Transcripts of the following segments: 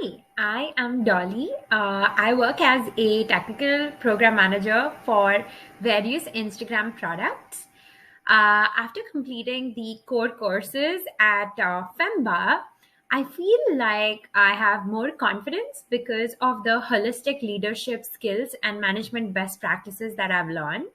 Hi, I am Dolly. I work as a technical program manager for various Instagram products. After completing the core courses at FEMBA, I feel like I have more confidence because of the holistic leadership skills and management best practices that I've learned.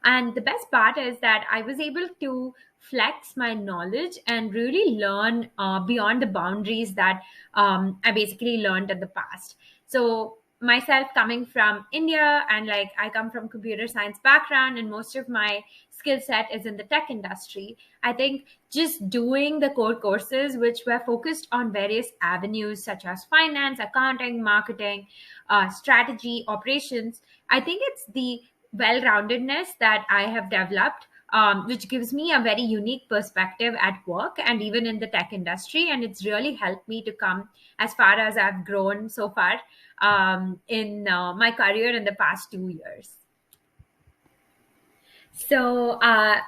And the best part is that I was able to flex my knowledge and really learn beyond the boundaries that I basically learned in the past. So myself coming from India and like I come from computer science background and most of my skill set is in the tech industry. I think just doing the core courses which were focused on various avenues such as finance, accounting, marketing, strategy, operations, I think it's the well-roundedness that I have developed, which gives me a very unique perspective at work and even in the tech industry. And it's really helped me to come as far as I've grown so far in my career in the past 2 years. So,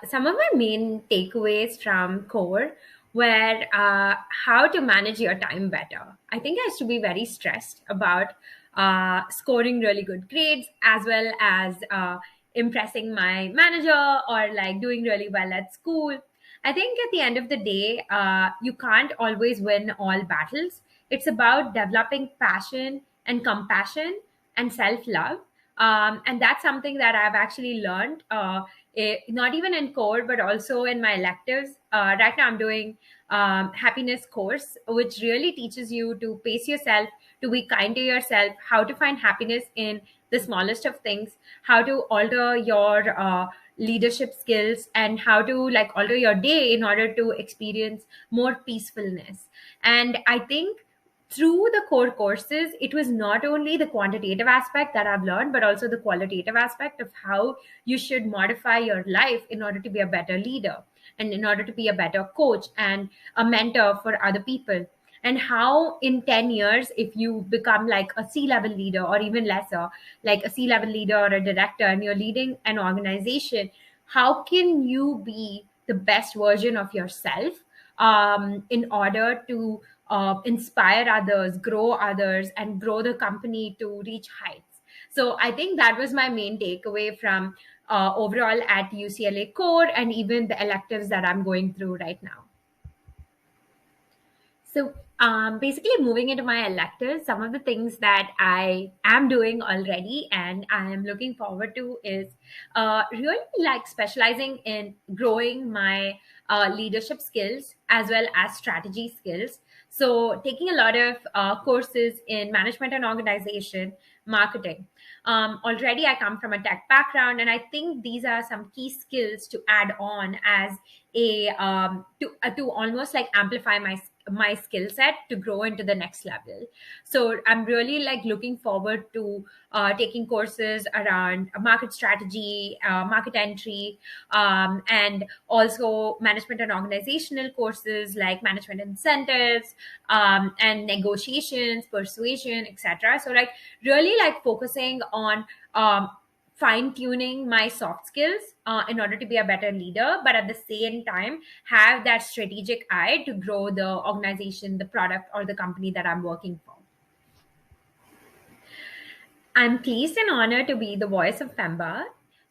some of my main takeaways from core were how to manage your time better. I think I used to be very stressed about scoring really good grades as well as impressing my manager or like doing really well at school. I think at the end of the day, you can't always win all battles. It's about developing passion and compassion and self love. And that's something that I've actually learned, not even in core, but also in my electives. Right now, I'm doing happiness course, which really teaches you to pace yourself, to be kind to yourself, how to find happiness in the smallest of things, how to alter your leadership skills, and how to like alter your day in order to experience more peacefulness. And I think through the core courses, it was not only the quantitative aspect that I've learned, but also the qualitative aspect of how you should modify your life in order to be a better leader and in order to be a better coach and a mentor for other people. And how in 10 years, if you become like a C-level leader or even lesser, like a C-level leader or a director, and you're leading an organization, how can you be the best version of yourself in order to inspire others, grow others, and grow the company to reach heights. So I think that was my main takeaway from overall at UCLA Core and even the electives that I'm going through right now. So, basically, moving into my electives, some of the things that I am doing already and I am looking forward to is really like specializing in growing my leadership skills as well as strategy skills. So, taking a lot of courses in management and organization, marketing. Already, I come from a tech background, and I think these are some key skills to add on as a to almost like amplify my skill set to grow into the next level. So I'm really like looking forward to taking courses around market strategy, market entry, and also management and organizational courses like management incentives, and negotiations, persuasion, etc. So like really like focusing on fine tuning my soft skills in order to be a better leader, but at the same time have that strategic eye to grow the organization, the product, or the company that I'm working for. I'm pleased and honored to be the voice of FEMBA.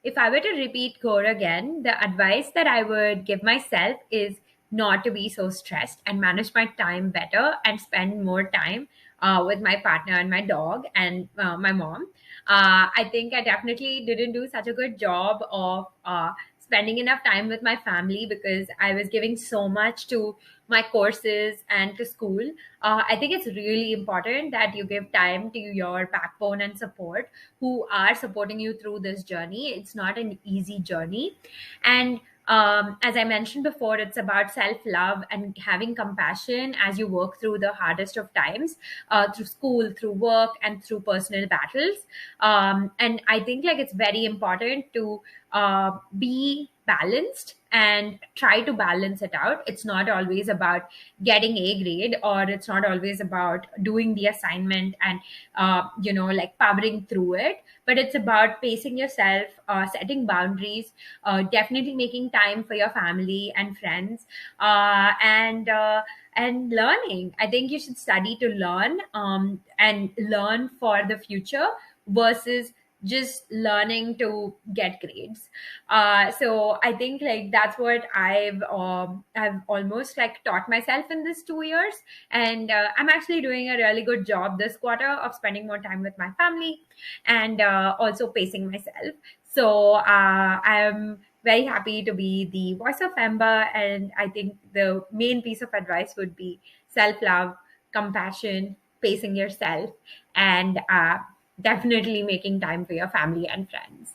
If I were to repeat core again, the advice that I would give myself is not to be so stressed and manage my time better and spend more time with my partner and my dog and my mom. I think I definitely didn't do such a good job of spending enough time with my family because I was giving so much to my courses and to school. I think it's really important that you give time to your backbone and support who are supporting you through this journey. It's not an easy journey. And as I mentioned before, it's about self love and having compassion as you work through the hardest of times, through school, through work, and through personal battles. And I think like it's very important to be balanced and try to balance it out. It's not always about getting a grade, or it's not always about doing the assignment and like powering through it, but it's about pacing yourself, setting boundaries, definitely making time for your family and friends, and and learning. I think you should study to learn, and learn for the future versus just learning to get grades. So I think like that's what I've almost like taught myself in this 2 years, and I'm actually doing a really good job this quarter of spending more time with my family, and also pacing myself. So I'm very happy to be the voice of FEMBA, and I think the main piece of advice would be self love, compassion, pacing yourself, and definitely making time for your family and friends.